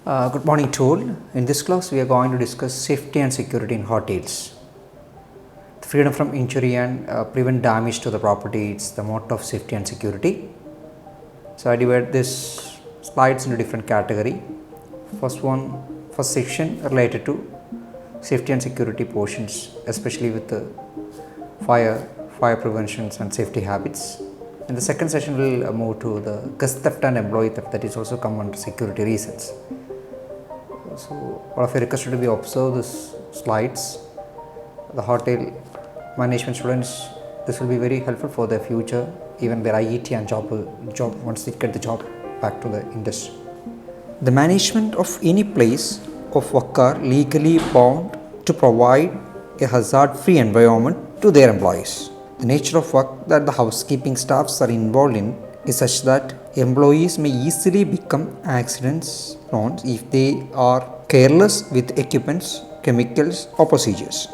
Good morning to all. In this class we are going to discuss safety and security in hotels. Freedom from injury and prevent damage to the property, it's the motto of safety and security. So I divide this slides into different category. First section related to safety and security portions, especially with the fire preventions and safety habits. In the second session we will move to the guest theft and employee theft, that is also come under security reasons. So all of you requested to be observe these slides. The hotel management students, this will be very helpful for their future, even their IET and job once they get the job back to the industry. The management of any place of work are legally bound to provide a hazard-free environment to their employees. The nature of work that the housekeeping staffs are involved in is such that employees may easily become accidents prone if they are careless with equipments, chemicals or procedures.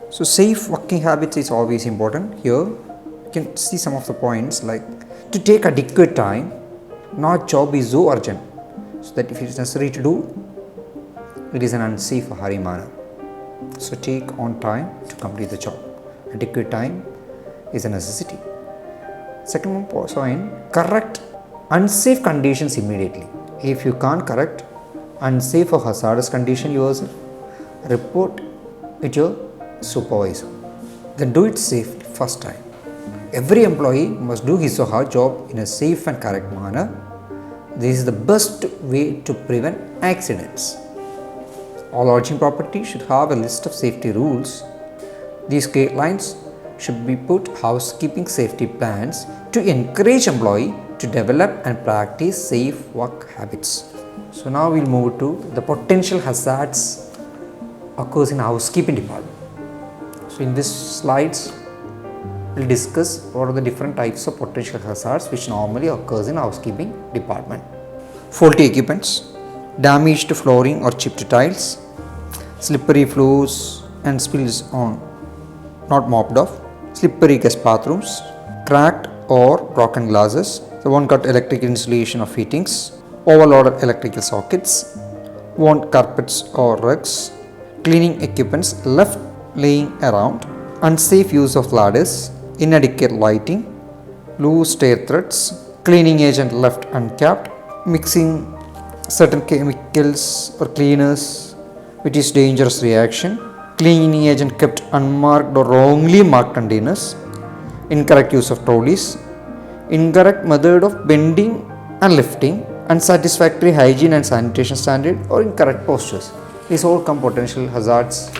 So safe working habits is always important. Here you can see some of the points, like to take adequate time, not job is so urgent so that if it is necessary to do, it is an unsafe or hurry manner. So take on time to complete the job. Adequate time is a necessity. Second point, correct unsafe conditions immediately. If you can't correct unsafe or hazardous condition yourself, report it to your supervisor. Then do it safely first time. Every employee must do his or her job in a safe and correct manner. This is the best way to prevent accidents. All lodging property should have a list of safety rules. These guidelines should be put housekeeping safety plans to encourage employee to develop and practice safe work habits. So now we'll move to the potential hazards occurs in housekeeping department. So in this slides we'll discuss what are the different types of potential hazards which normally occurs in housekeeping department. Faulty equipments, damage to flooring or chipped tiles, slippery floors and spills on not mopped off, slippery guest bathrooms, cracked or broken glasses, the one cut electric insulation of fittings, overloaded electrical sockets, worn carpets or rugs, cleaning equipments left laying around, unsafe use of ladders, inadequate lighting, loose stair threads, cleaning agent left uncapped, mixing certain chemicals or cleaners which is dangerous reaction, cleaning agent kept unmarked or wrongly marked containers, incorrect use of trolleys, incorrect method of bending and lifting, unsatisfactory hygiene and sanitation standard or incorrect postures. These all come potential hazards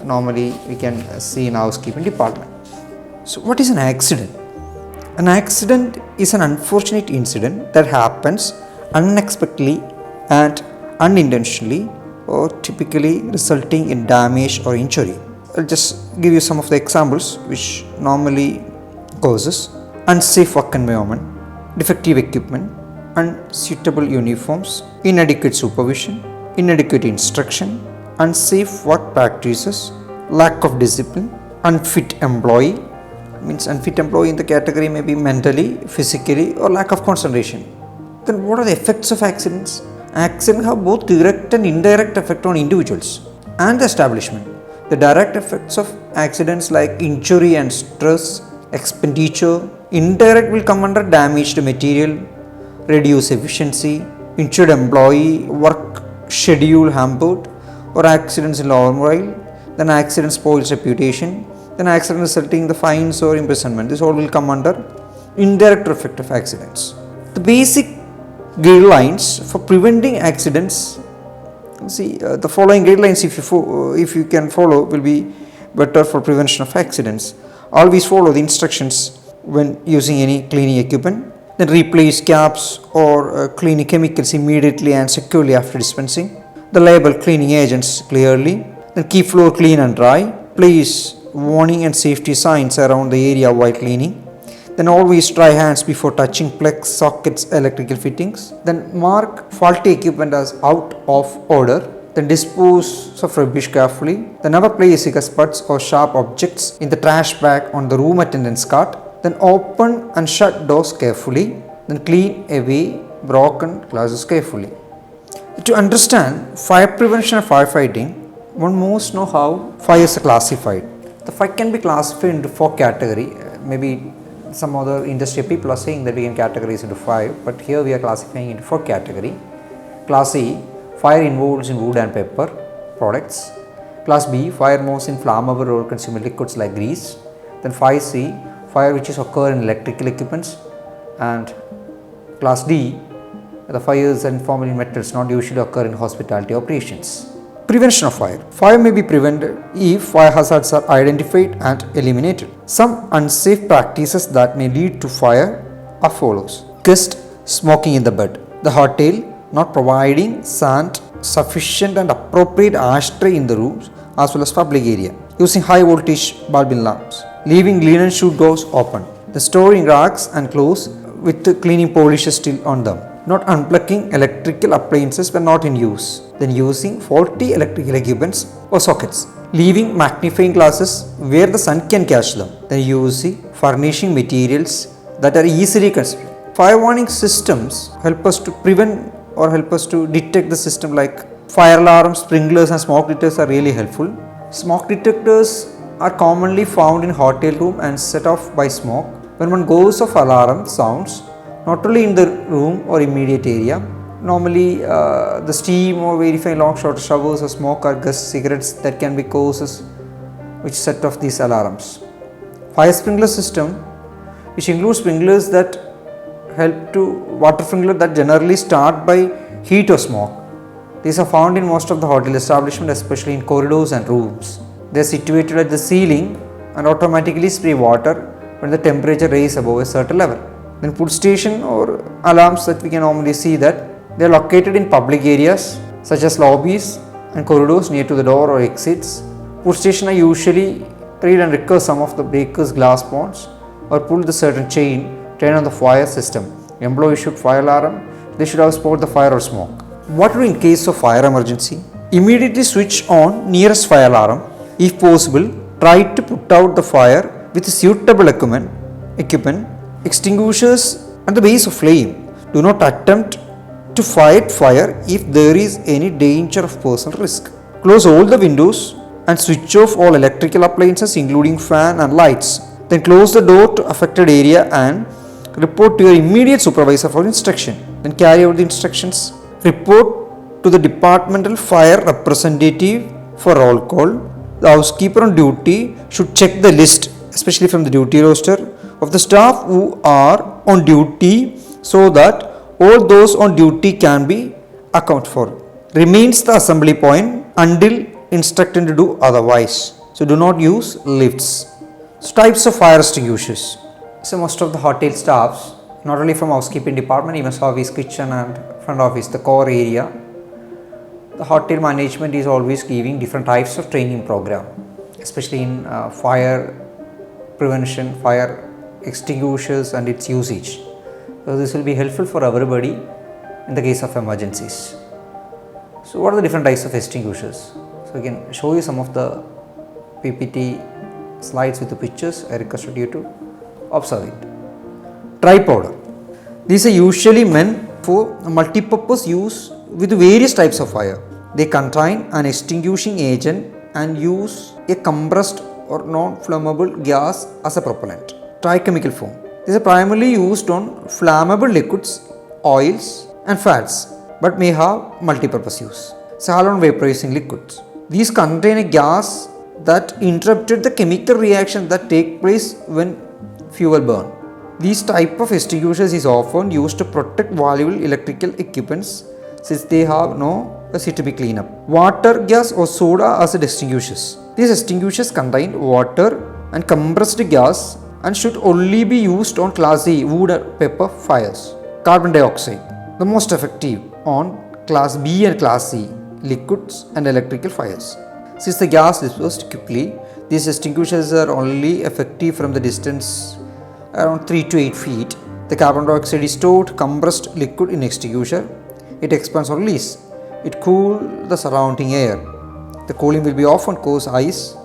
normally we can see in housekeeping department. So what is an accident? An accident is an unfortunate incident that happens unexpectedly and unintentionally or typically resulting in damage or injury. I'll just give you some of the examples which normally causes: unsafe work environment, defective equipment, unsuitable uniforms, inadequate supervision, inadequate instruction, unsafe work practices, lack of discipline, unfit employee. Means unfit employee in the category may be mentally, physically or lack of concentration. Then what are the effects of accidents? Accidents have both direct and indirect effect on individuals and the establishment. The direct effects of accidents like injury and stress, expenditure. Indirect will come under damage to material, reduced efficiency, injured employee, work schedule hampered, or accidents in law morale. Then accident spoils reputation. Then accident resulting in the fines or imprisonment. This all will come under indirect effect of accidents. The basic guidelines for preventing accidents, the following guidelines if you can follow will be better for prevention of accidents. Always follow the instructions when using any cleaning equipment. Then replace caps or cleaning chemicals immediately and securely after dispensing. The label cleaning agents clearly. Then keep floor clean and dry. Place warning and safety signs around the area while cleaning. Then always dry hands before touching plugs, sockets, electrical fittings. Then mark faulty equipment as out of order. Then dispose of rubbish carefully. Then never place cigarette butts or sharp objects in the trash bag on the room attendant's cart. Then open and shut doors carefully. Then clean away broken glasses carefully. To understand fire prevention and firefighting, one must know how fires are classified. The fire can be classified into 4 categories. Maybe some other industry people are saying that we can categorize into 5, but here we are classifying into 4 categories. Class A, fire involves in wood and paper products. Class B, fire moves in flammable or consumer liquids like grease. Then 5C, fire which is occur in electrical equipments. And Class D, the fires and formal in metals not usually occur in hospitality operations. Prevention of fire. Fire may be prevented if fire hazards are identified and eliminated. Some unsafe practices that may lead to fire are follows. Guest smoking in the bed. The hotel not providing sufficient and appropriate ashtray in the rooms as well as public area. Using high voltage bulb lamps. Leaving linen shoe doors open. The storing rags and clothes with the cleaning polishes still on them. Not unplugging electrical appliances when not in use. Then using faulty electrical equipments or sockets. Leaving magnifying glasses where the sun can catch them. Then using furnishing materials that are easily concealed. Fire warning systems help us to prevent or help us to detect the system, like fire alarms, sprinklers and smoke detectors are really helpful. Smoke detectors are commonly found in hotel room and set off by smoke. When one goes off alarm sounds, not only in the room or immediate area, normally the steam or very fine long short showers or smoke or gas cigarettes that can be causes which set off these alarms. Fire sprinkler system, which includes sprinklers that help to water sprinkler that generally start by heat or smoke. These are found in most of the hotel establishments, especially in corridors and rooms. They are situated at the ceiling and automatically spray water when the temperature rises above a certain level. Then pull station or alarms that we can normally see that they are located in public areas such as lobbies and corridors near to the door or exits. Pull station are usually read and recur some of the breakers glass bonds or pull the certain chain, turn on the fire system. Employee should fire alarm, they should have spot the fire or smoke. What to do in case of fire emergency? Immediately switch on nearest fire alarm. If possible, try to put out the fire with suitable equipment, extinguishers at the base of flame. Do not attempt to fight fire if there is any danger of personal risk. Close all the windows and switch off all electrical appliances including fan and lights. Then close the door to affected area and report to your immediate supervisor for instruction. Then carry out the instructions. Report to the departmental fire representative for roll call. The housekeeper on duty should check the list, especially from the duty roster, of the staff who are on duty so that all those on duty can be accounted for. Remains the assembly point until instructed to do otherwise. So do not use lifts. So types of fire extinguishers. So most of the hotel staffs, not only from housekeeping department, even service, kitchen and front office, the core area, the hotel management is always giving different types of training program, especially in fire prevention, fire extinguishers and its usage. So this will be helpful for everybody in the case of emergencies. So what are the different types of extinguishers? So I can show you some of the PPT slides with the pictures. I request you to observe it. Tripod. These are usually meant for multi-purpose use with various types of fire. They contain an extinguishing agent and use a compressed or non-flammable gas as a propellant. Trichemical foam. These are primarily used on flammable liquids, oils and fats, but may have multi-purpose use. Solvent vaporizing liquids. These contain a gas that interrupted the chemical reaction that take place when fuel burn. These type of extinguishers is often used to protect valuable electrical equipments since they have no necessity to be cleaned up. Water, gas or soda as extinguishers. These extinguishers contain water and compressed gas and should only be used on class A wood or paper fires. Carbon dioxide, the most effective on class B and class C liquids and electrical fires. Since the gas dispersed quickly, these extinguishers are only effective from the distance around 3 to 8 feet. The carbon dioxide is stored compressed liquid in extinguisher. It expands or release. It cools the surrounding air. The cooling will be often cause ice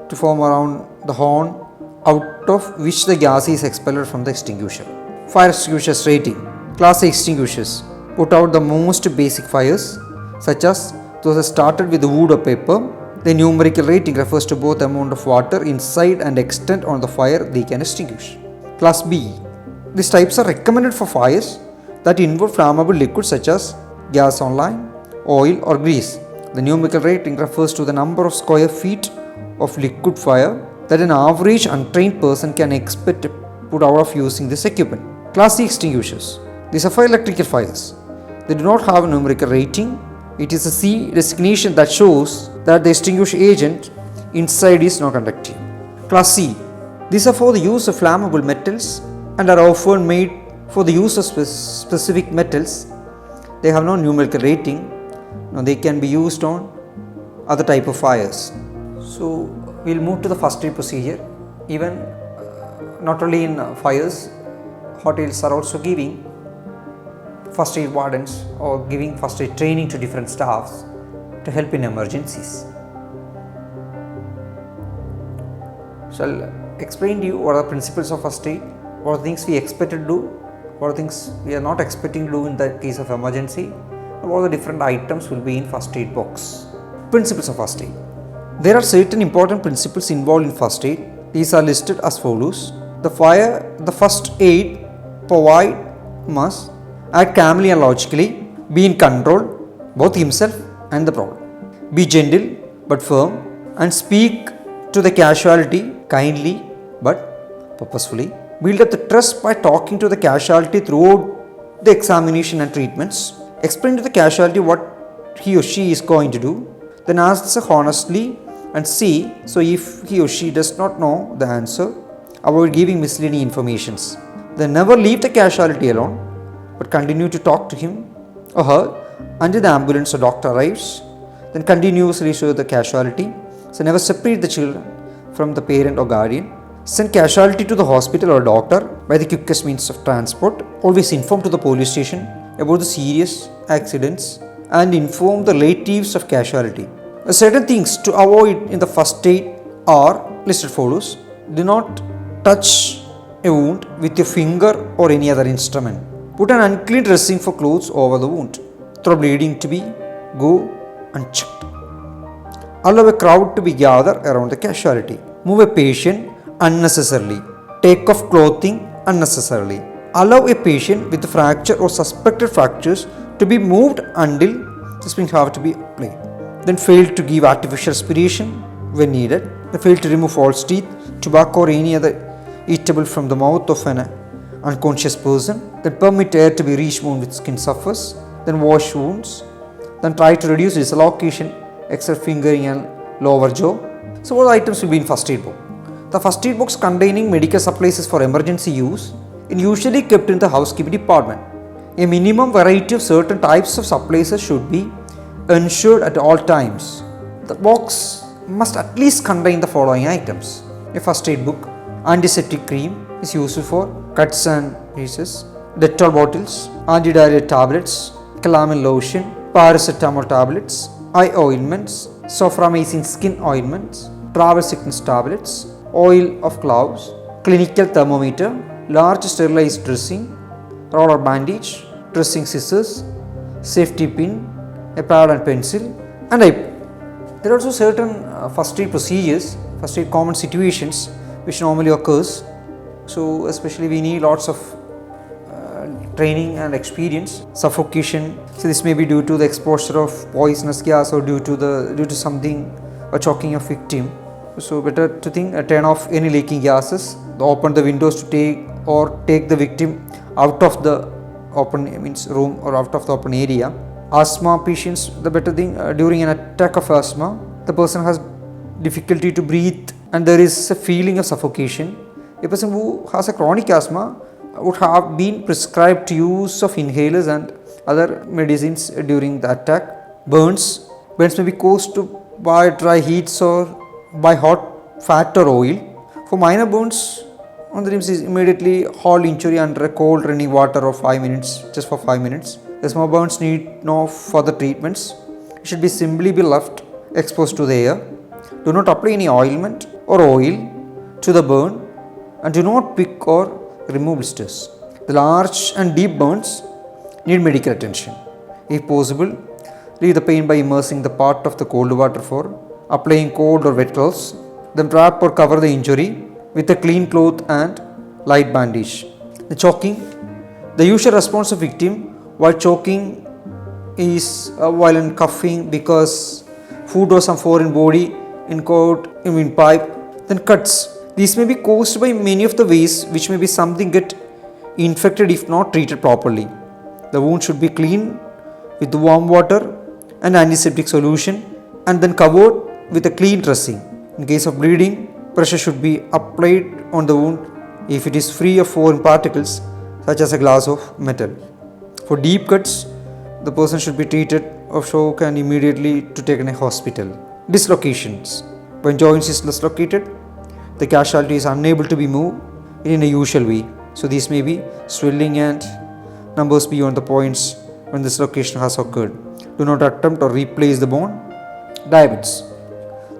to form around the horn out of which the gas is expelled from the extinguisher. Fire extinguishers rating. Class A extinguishers put out the most basic fires. such as those are started with wood or paper. The numerical rating refers to both amount of water inside and extent on the fire they can extinguish. Class B. These types are recommended for fires that involve flammable liquids such as gasoline, oil or grease. The numerical rating refers to the number of square feet of liquid fire that an average untrained person can expect to put out of using this equipment. Class C extinguishers. These are for electrical fires. They do not have a numerical rating. It is a C designation that shows that the extinguishing agent inside is non-conductive. Class C. These are for the use of flammable metals and are often made for the use of specific metals. They have no numerical rating. Now they can be used on other type of fires. So we'll move to the first aid procedure. Even not only in fires, hotels are also giving first aid wardens or giving first aid training to different staffs to help in emergencies. So I'll explain to you what are the principles of first aid, what are the things we expect to do, what are the things we are not expecting to do in the case of emergency, and what are the different items will be in first aid box. Principles of first aid. There are certain important principles involved in first aid. These are listed as follows. The first aid provide must act calmly and logically, be in control both himself and the problem, be gentle but firm, and speak to the casualty kindly but purposefully. Build up the trust by talking to the casualty throughout the examination and treatments. Explain to the casualty what he or she is going to do. Then answer honestly and see. So if he or she does not know the answer, avoid giving misleading informations. Then never leave the casualty alone, but continue to talk to him or her until the ambulance or doctor arrives. Then continuously show the casualty. So never separate the children from the parent or guardian. Send casualty to the hospital or doctor by the quickest means of transport. Always inform to the police station about the serious accidents and inform the relatives of casualty. Certain things to avoid in the first aid are listed follows. Do not touch a wound with your finger or any other instrument. Put an unclean dressing for clothes over the wound. Through bleeding to be go unchecked. Allow a crowd to be gathered around the casualty. Move a patient unnecessarily. Take off clothing unnecessarily. Allow a patient with fracture or suspected fractures to be moved until the springs have to be applied. Then fail to give artificial respiration when needed. Then fail to remove false teeth, tobacco or any other eatable from the mouth of an unconscious person. Then permit air to be reached wound with skin surface. Then wash wounds. Then try to reduce dislocation except fingering and lower jaw. So what items will be in first aid box? The first aid box containing medical supplies is for emergency use and usually kept in the housekeeping department. A minimum variety of certain types of supplies should be ensured at all times. The box must at least contain the following items. A first aid book, antiseptic cream is useful for cuts and pieces, Dettol bottles, antidiarrhea tablets, calamine lotion, paracetamol tablets, eye ointments, soframycin skin ointments, travel sickness tablets, oil of cloves, clinical thermometer, large sterilized dressing, roller bandage, dressing scissors, safety pin, a pad and pencil, and a pen. There are also certain first aid procedures, first aid common situations which normally occurs. So especially we need lots of training and experience. Suffocation, so this may be due to the exposure of poisonous gas or due to something or choking of victim. So better to think turn off any leaking gases, open the windows to take the victim out of the open room or out of the open area. Asthma patients, the better thing during an attack of asthma, the person has difficulty to breathe and there is a feeling of suffocation. A person who has a chronic asthma would have been prescribed use of inhalers and other medicines during the attack. Burns may be caused by dry heats or by hot fat or oil. For minor burns on the limbs is immediately hold injury under cold running water of 5 minutes, just for 5 minutes. The small burns need no further treatments. It should be simply be left exposed to the air. Do not apply any ointment or oil to the burn and do not pick or remove blisters. The large and deep burns need medical attention. If possible, Relieve the pain by immersing the part of the cold water for applying cold or wet cloths. Then wrap or cover the injury with a clean cloth and light bandage. The choking. The usual response of victim while choking is violent coughing because food or some foreign body in coat, in pipe. Then cuts. These may be caused by many of the ways which may be something get infected if not treated properly. The wound should be cleaned with warm water and antiseptic solution and then covered with a clean dressing. In case of bleeding, pressure should be applied on the wound if it is free of foreign particles such as a glass of metal. For deep cuts, the person should be treated of shock and immediately to taken a hospital. Dislocations. When joints is dislocated, the casualty is unable to be moved in a usual way. So these may be swelling and numbers beyond the points when dislocation has occurred. Do not attempt or replace the bone. Diabetes.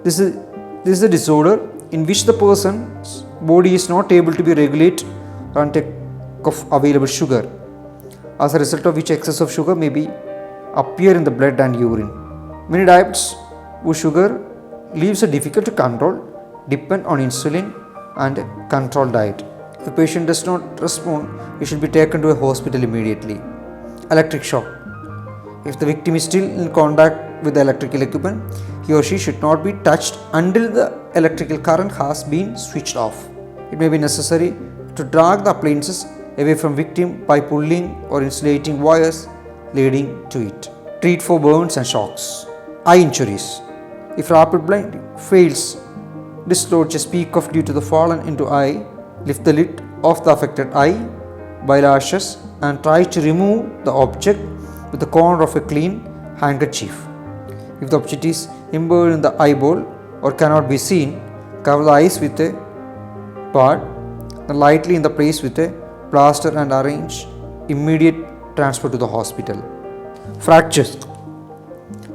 This is a disorder in which the person's body is not able to be regulate or intake of available sugar, as a result of which excess of sugar may be appear in the blood and urine. Many diabetics whose sugar leaves are difficult to control depend on insulin and a controlled diet. If the patient does not respond, he should be taken to a hospital immediately. Electric shock. If the victim is still in contact with the electrical equipment, he or she should not be touched until the electrical current has been switched off. It may be necessary to drag the appliances away from victim by pulling or insulating wires leading to it. Treat for burns and shocks. Eye injuries. If rapid blinding fails, dislodge a speak of due to the fallen into eye, lift the lid of the affected eye by lashes and try to remove the object with the corner of a clean handkerchief. If the object is imbedded in the eyeball or cannot be seen, cover the eyes with a pad, then lightly in the place with a plaster and arrange immediate transfer to the hospital. Fractures.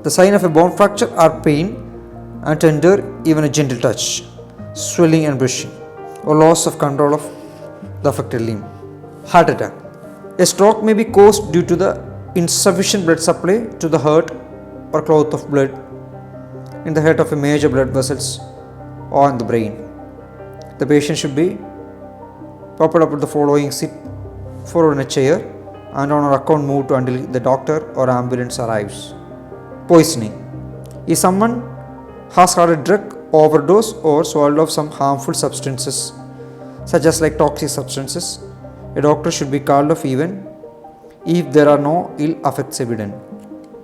The sign of a bone fracture are pain and tender, even a gentle touch, swelling and bruising, or loss of control of the affected limb. Heart attack. A stroke may be caused due to the insufficient blood supply to the heart or clot of blood in the head of a major blood vessels or in the brain. The patient should be propped up with the following: sit forward in a chair and on our account moved to until the doctor or ambulance arrives. Poisoning. If someone has had a drug overdose or swallowed of some harmful substances such as like toxic substances, a doctor should be called off even if there are no ill effects evident.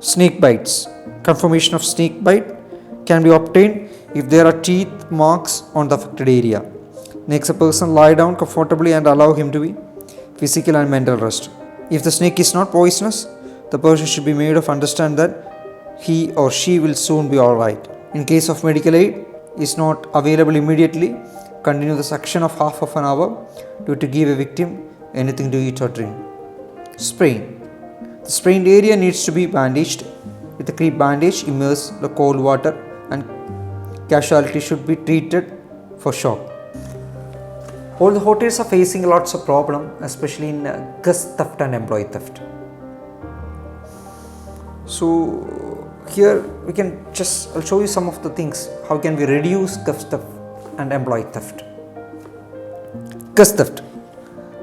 Snake bites. Confirmation of snake bite can be obtained if there are teeth marks on the affected area. Next, a person lie down comfortably and allow him to be physical and mental rest. If the snake is not poisonous, the person should be made of understand that he or she will soon be alright. In case of medical aid is not available immediately, continue the suction of half of an hour to give a victim anything to eat or drink. Sprain. The sprained area needs to be bandaged with a crepe bandage, immerse the cold water, and casualty should be treated for shock. All the hotels are facing lots of problem, especially in guest theft and employee theft. So here we can I'll show you some of the things. How can we reduce guest theft and employee theft? Guest theft.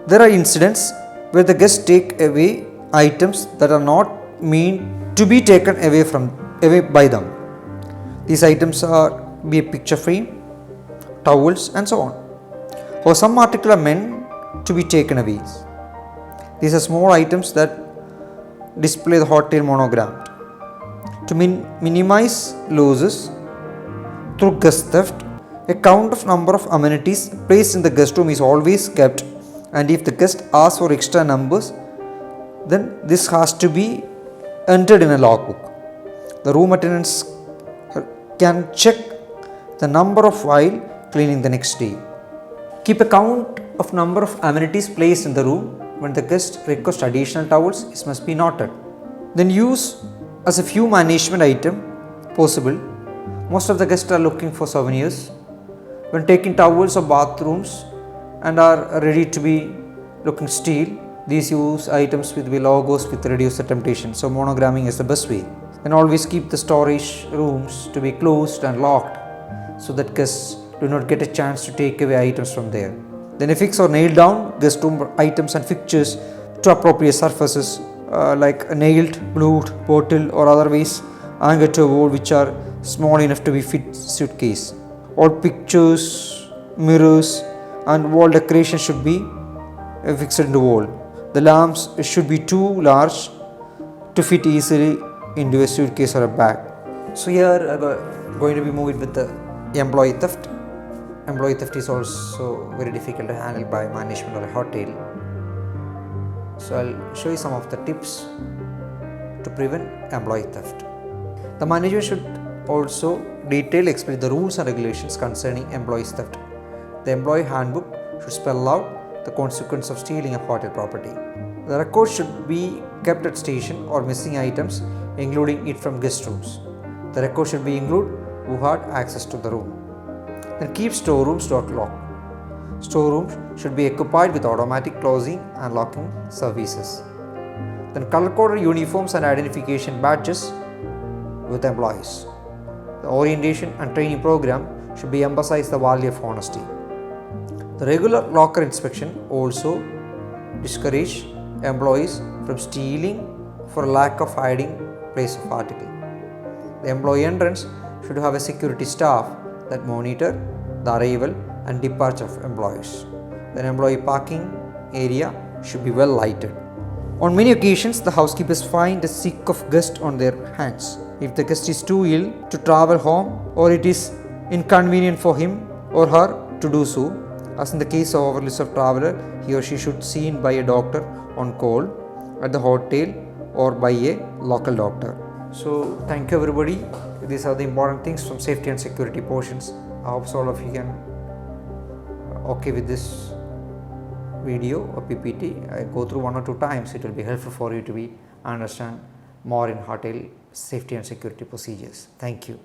There are incidents where the guests take away items that are not meant to be taken away by them. These items are be a picture frame, towels and so on, or some article are meant to be taken away. These are small items that display the hotel monogram. To minimize losses through guest theft, a count of number of amenities placed in the guest room is always kept, and if the guest asks for extra numbers, then this has to be entered in a logbook. The room attendants can check the number of while cleaning the next day. Keep a count of number of amenities placed in the room. When the guest requests additional towels, this must be noted. Then use as a few management item possible. Most of the guests are looking for souvenirs. When taking towels or bathrooms and are ready to be looking steel, these use items with the logos with reduce the temptation. So monogramming is the best way. Then always keep the storage rooms to be closed and locked so that guests do not get a chance to take away items from there. Then affix or nail down guest room items and fixtures to appropriate surfaces like a nailed, glued, bottle or otherwise anchored to a wall which are small enough to be fit suitcase. All pictures, mirrors and wall decoration should be fixed in the wall. The lamps should be too large to fit easily into a suitcase or a bag. So here going to be moving with the employee theft. Employee theft is also very difficult to handle by management or a hotel. So I'll show you some of the tips to prevent employee theft. The manager should also explain the rules and regulations concerning employee theft. The employee handbook should spell out the consequence of stealing a hotel property. The record should be kept at station or missing items, including it from guest rooms. The record should be include who had access to the room. Then keep storerooms locked. Storerooms should be equipped with automatic closing and locking services. Then color-coded uniforms and identification badges with employees. The orientation and training program should be emphasize the value of honesty. The regular locker inspection also discourage employees from stealing for lack of hiding place of article. The employee entrance should have a security staff that monitor the arrival and departure of employees. The employee parking area should be well lighted. On many occasions, the housekeepers find a sick of guest on their hands. If the guest is too ill to travel home or it is inconvenient for him or her to do so, as in the case of overlist of traveler, he or she should be seen by a doctor on call at the hotel or by a local doctor. So thank you everybody. These are the important things from safety and security portions. I hope all of you can okay with this video or PPT. I go through 1 or 2 times. It will be helpful for you to understand more in hotel safety and security procedures. Thank you.